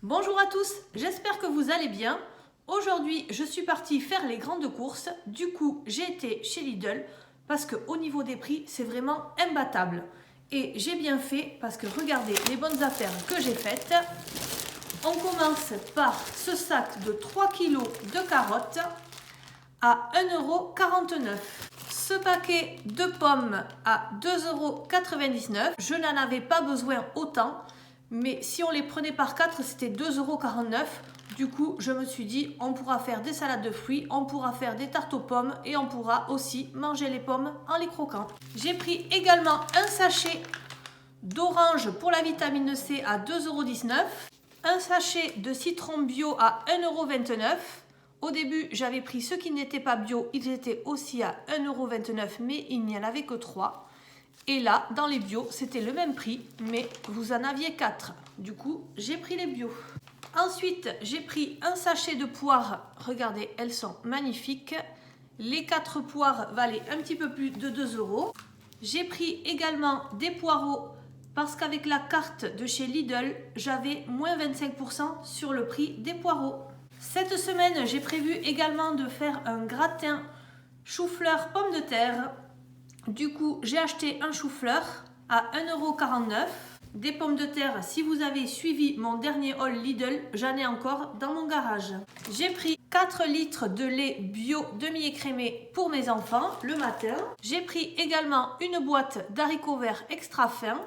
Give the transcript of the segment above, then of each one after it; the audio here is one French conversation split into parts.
Bonjour à tous, j'espère que vous allez bien. Aujourd'hui, je suis partie faire les grandes courses. Du coup, j'ai été chez Lidl parce qu'au niveau des prix, c'est vraiment imbattable. Et j'ai bien fait parce que regardez les bonnes affaires que j'ai faites. On commence par ce sac de 3 kg de carottes à 1,49 €. Ce paquet de pommes à 2,99 €. Je n'en avais pas besoin autant. Mais si on les prenait par 4, c'était 2,49 €. Du coup, je me suis dit, on pourra faire des salades de fruits, on pourra faire des tartes aux pommes et on pourra aussi manger les pommes en les croquant. J'ai pris également un sachet d'orange pour la vitamine C à 2,19 €. Un sachet de citron bio à 1,29 €. Au début, j'avais pris ceux qui n'étaient pas bio, ils étaient aussi à 1,29 €, mais il n'y en avait que 3. Et là, dans les bio, c'était le même prix, mais vous en aviez 4. Du coup, j'ai pris les bio. Ensuite, j'ai pris un sachet de poires. Regardez, elles sont magnifiques. Les 4 poires valaient un petit peu plus de 2 €. J'ai pris également des poireaux parce qu'avec la carte de chez Lidl, j'avais moins 25% sur le prix des poireaux. Cette semaine, j'ai prévu également de faire un gratin chou-fleur pommes de terre. Du coup, j'ai acheté un chou-fleur à 1,49 €. Des pommes de terre, si vous avez suivi mon dernier haul Lidl, j'en ai encore dans mon garage. J'ai pris 4 litres de lait bio demi-écrémé pour mes enfants le matin. J'ai pris également une boîte d'haricots verts extra fins.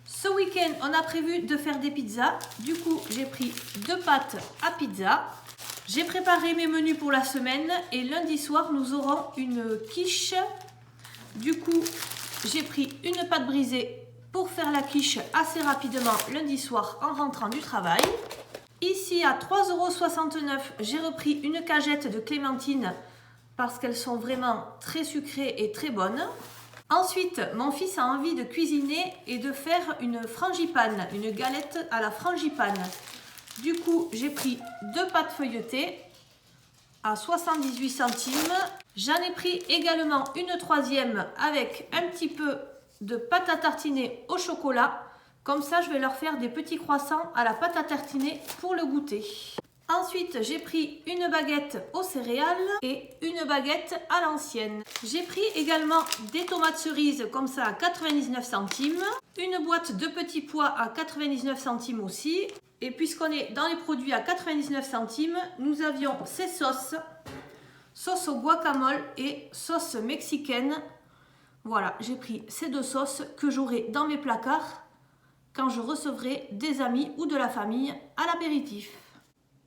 Ce week-end, on a prévu de faire des pizzas. Du coup, j'ai pris 2 pâtes à pizza. J'ai préparé mes menus pour la semaine et lundi soir, nous aurons une quiche. Du coup, j'ai pris une pâte brisée pour faire la quiche assez rapidement lundi soir en rentrant du travail. Ici, à 3,69 €, j'ai repris une cagette de clémentines parce qu'elles sont vraiment très sucrées et très bonnes. Ensuite, mon fils a envie de cuisiner et de faire une frangipane, une galette à la frangipane. Du coup, j'ai pris 2 pâtes feuilletées à 78 centimes. J'en ai pris également une troisième avec un petit peu de pâte à tartiner au chocolat. Comme ça, je vais leur faire des petits croissants à la pâte à tartiner pour le goûter. Ensuite, j'ai pris une baguette aux céréales et une baguette à l'ancienne. J'ai pris également des tomates cerises comme ça à 99 centimes. Une boîte de petits pois à 99 centimes aussi. Et puisqu'on est dans les produits à 99 centimes, nous avions ces sauces. Sauce au guacamole et sauce mexicaine. Voilà, j'ai pris ces 2 sauces que j'aurai dans mes placards quand je recevrai des amis ou de la famille à l'apéritif.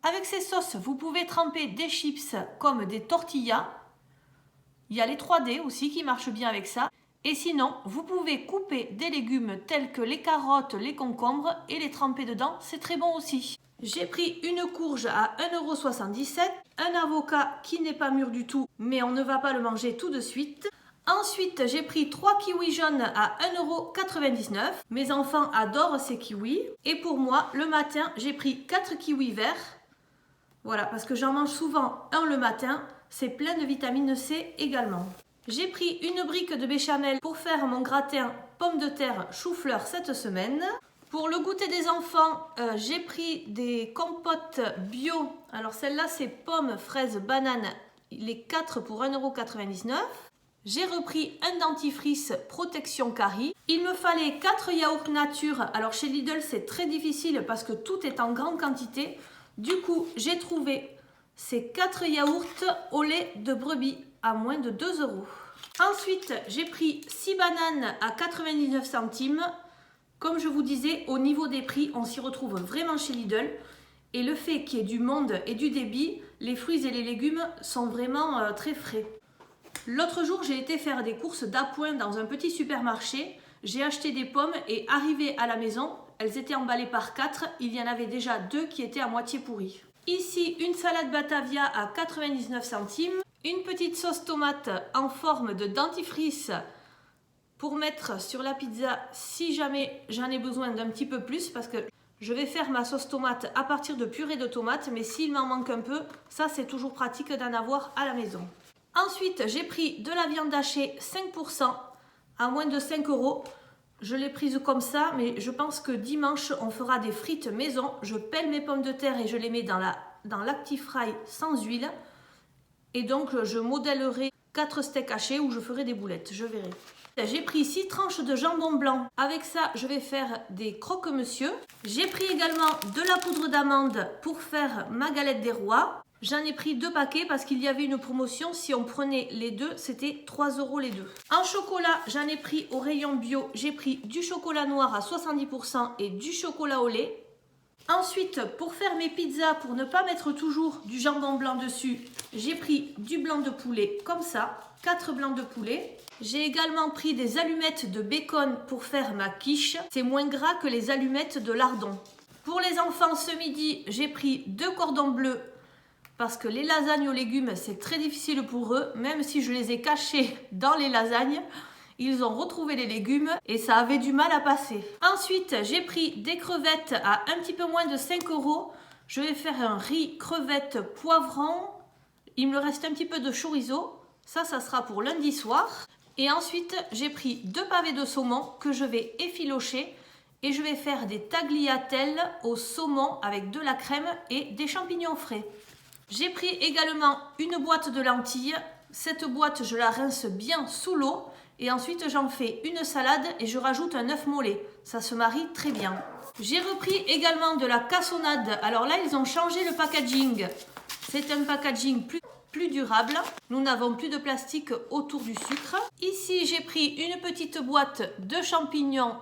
Avec ces sauces, vous pouvez tremper des chips comme des tortillas. Il y a les 3D aussi qui marchent bien avec ça. Et sinon, vous pouvez couper des légumes tels que les carottes, les concombres et les tremper dedans, c'est très bon aussi. J'ai pris une courge à 1,77 €, un avocat qui n'est pas mûr du tout, mais on ne va pas le manger tout de suite. Ensuite, j'ai pris 3 kiwis jaunes à 1,99 €. Mes enfants adorent ces kiwis. Et pour moi, le matin, j'ai pris 4 kiwis verts. Voilà, parce que j'en mange souvent un le matin. C'est plein de vitamine C également. J'ai pris une brique de béchamel pour faire mon gratin pommes de terre chou-fleur cette semaine. Pour le goûter des enfants, j'ai pris des compotes bio. Alors celle-là, c'est pommes, fraises, bananes. Les 4 pour 1,99 €. J'ai repris un dentifrice protection carie. Il me fallait 4 yaourts nature. Alors chez Lidl, c'est très difficile parce que tout est en grande quantité. Du coup, j'ai trouvé ces 4 yaourts au lait de brebis à moins de 2 €. Ensuite, j'ai pris 6 bananes à 99 centimes. Comme je vous disais, au niveau des prix, on s'y retrouve vraiment chez Lidl. Et le fait qu'il y ait du monde et du débit, les fruits et les légumes sont vraiment très frais. L'autre jour, j'ai été faire des courses d'appoint dans un petit supermarché. J'ai acheté des pommes et arrivé à la maison, elles étaient emballées par 4. Il y en avait déjà 2 qui étaient à moitié pourries. Ici, une salade Batavia à 99 centimes. Une petite sauce tomate en forme de dentifrice pour mettre sur la pizza si jamais j'en ai besoin d'un petit peu plus parce que je vais faire ma sauce tomate à partir de purée de tomates, mais s'il m'en manque un peu, ça c'est toujours pratique d'en avoir à la maison. Ensuite, j'ai pris de la viande hachée 5% à moins de 5 €. Je l'ai prise comme ça, mais je pense que dimanche, on fera des frites maison. Je pèle mes pommes de terre et je les mets dans l'Actifry sans huile. Et donc, je modèlerai 4 steaks hachés ou je ferai des boulettes, je verrai. J'ai pris 6 tranches de jambon blanc. Avec ça, je vais faire des croque-monsieur. J'ai pris également de la poudre d'amande pour faire ma galette des rois. J'en ai pris 2 paquets parce qu'il y avait une promotion. Si on prenait les deux, c'était 3 € les deux. En chocolat, j'en ai pris au rayon bio. J'ai pris du chocolat noir à 70% et du chocolat au lait. Ensuite, pour faire mes pizzas, pour ne pas mettre toujours du jambon blanc dessus, j'ai pris du blanc de poulet comme ça, 4 blancs de poulet. J'ai également pris des allumettes de bacon pour faire ma quiche. C'est moins gras que les allumettes de lardon. Pour les enfants, ce midi, j'ai pris 2 cordons bleus parce que les lasagnes aux légumes, c'est très difficile pour eux. Même si je les ai cachés dans les lasagnes, ils ont retrouvé les légumes et ça avait du mal à passer. Ensuite, j'ai pris des crevettes à un petit peu moins de 5 €. Je vais faire un riz crevettes poivron. Il me reste un petit peu de chorizo. Ça sera pour lundi soir. Et ensuite, j'ai pris 2 pavés de saumon que je vais effilocher. Et je vais faire des tagliatelles au saumon avec de la crème et des champignons frais. J'ai pris également une boîte de lentilles. Cette boîte, je la rince bien sous l'eau. Et ensuite, j'en fais une salade et je rajoute un œuf mollet. Ça se marie très bien. J'ai repris également de la cassonade. Alors là, ils ont changé le packaging. C'est un packaging plus durable. Nous n'avons plus de plastique autour du sucre. Ici, j'ai pris une petite boîte de champignons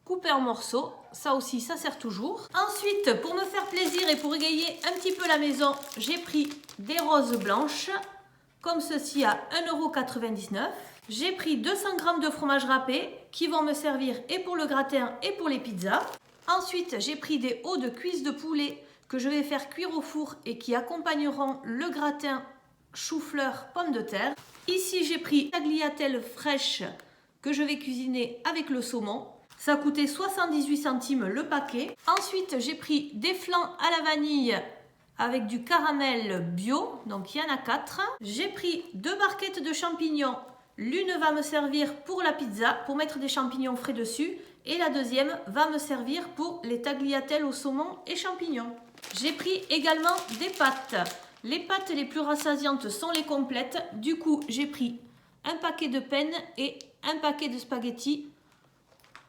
coupés en morceaux. Ça aussi, ça sert toujours. Ensuite, pour me faire plaisir et pour égayer un petit peu la maison, j'ai pris des roses blanches, comme ceci à 1,99 €. J'ai pris 200 g de fromage râpé qui vont me servir et pour le gratin et pour les pizzas. Ensuite, j'ai pris des hauts de cuisse de poulet que je vais faire cuire au four et qui accompagneront le gratin chou-fleur pommes de terre. Ici, j'ai pris tagliatelle fraîche que je vais cuisiner avec le saumon. Ça coûtait 78 centimes le paquet. Ensuite, j'ai pris des flancs à la vanille avec du caramel bio, donc il y en a 4. J'ai pris 2 barquettes de champignons. L'une va me servir pour la pizza, pour mettre des champignons frais dessus. Et la deuxième va me servir pour les tagliatelles au saumon et champignons. J'ai pris également des pâtes. Les pâtes les plus rassasiantes sont les complètes. Du coup, j'ai pris un paquet de penne et un paquet de spaghettis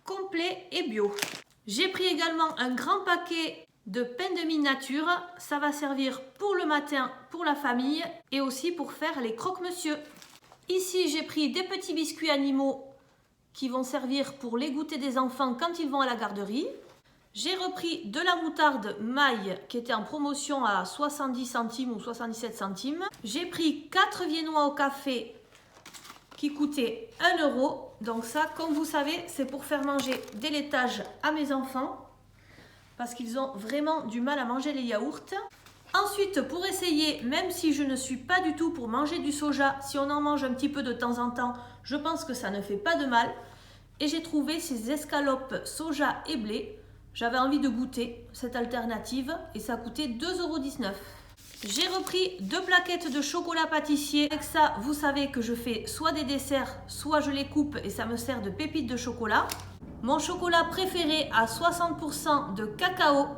complet et bio. J'ai pris également un grand paquet de pain de mie nature. Ça va servir pour le matin, pour la famille et aussi pour faire les croque-monsieur. Ici, j'ai pris des petits biscuits animaux qui vont servir pour les goûter des enfants quand ils vont à la garderie. J'ai repris de la moutarde maille qui était en promotion à 70 centimes ou 77 centimes. J'ai pris 4 viennois au café qui coûtaient 1 €. Donc ça, comme vous savez, c'est pour faire manger des laitages à mes enfants parce qu'ils ont vraiment du mal à manger les yaourts. Ensuite, pour essayer, même si je ne suis pas du tout pour manger du soja, si on en mange un petit peu de temps en temps, je pense que ça ne fait pas de mal. Et j'ai trouvé ces escalopes soja et blé. J'avais envie de goûter cette alternative et ça coûtait 2,19 €. J'ai repris 2 plaquettes de chocolat pâtissier. Avec ça, vous savez que je fais soit des desserts, soit je les coupe et ça me sert de pépites de chocolat. Mon chocolat préféré à 60% de cacao.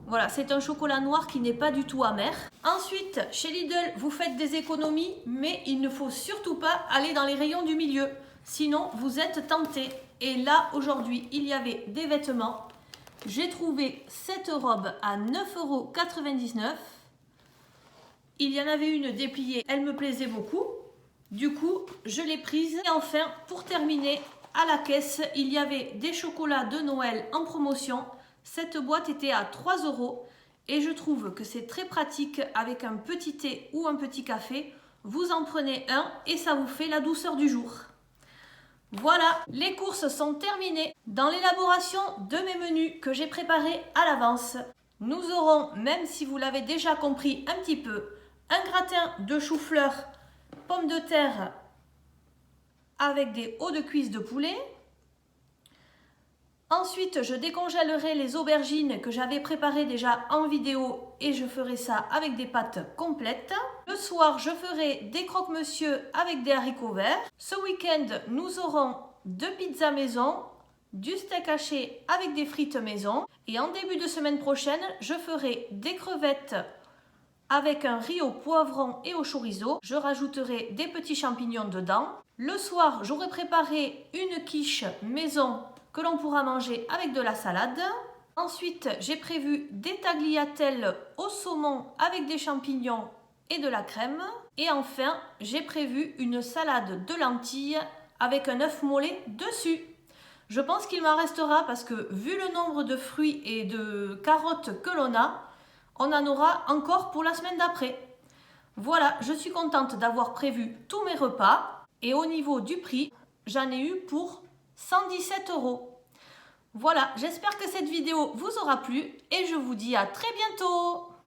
Voilà, c'est un chocolat noir qui n'est pas du tout amer. Ensuite, chez Lidl, vous faites des économies, mais il ne faut surtout pas aller dans les rayons du milieu. Sinon, vous êtes tenté. Et là, aujourd'hui, il y avait des vêtements. J'ai trouvé cette robe à 9,99 €. Il y en avait une dépliée, elle me plaisait beaucoup. Du coup, je l'ai prise. Et enfin, pour terminer, à la caisse, il y avait des chocolats de Noël en promotion. Cette boîte était à 3 € et je trouve que c'est très pratique avec un petit thé ou un petit café. Vous en prenez un et ça vous fait la douceur du jour. Voilà, les courses sont terminées. Dans l'élaboration de mes menus que j'ai préparés à l'avance, nous aurons, même si vous l'avez déjà compris un petit peu, un gratin de chou-fleur, pommes de terre avec des hauts de cuisse de poulet. Ensuite, je décongèlerai les aubergines que j'avais préparées déjà en vidéo et je ferai ça avec des pâtes complètes. Le soir, je ferai des croque-monsieur avec des haricots verts. Ce week-end, nous aurons 2 pizzas maison, du steak haché avec des frites maison. Et en début de semaine prochaine, je ferai des crevettes avec un riz au poivron et au chorizo. Je rajouterai des petits champignons dedans. Le soir, j'aurai préparé une quiche maison que l'on pourra manger avec de la salade. Ensuite, j'ai prévu des tagliatelles au saumon avec des champignons et de la crème. Et enfin, j'ai prévu une salade de lentilles avec un œuf mollet dessus. Je pense qu'il m'en restera parce que vu le nombre de fruits et de carottes que l'on a, on en aura encore pour la semaine d'après. Voilà, je suis contente d'avoir prévu tous mes repas. Et au niveau du prix, j'en ai eu pour 117 €. Voilà, j'espère que cette vidéo vous aura plu et je vous dis à très bientôt.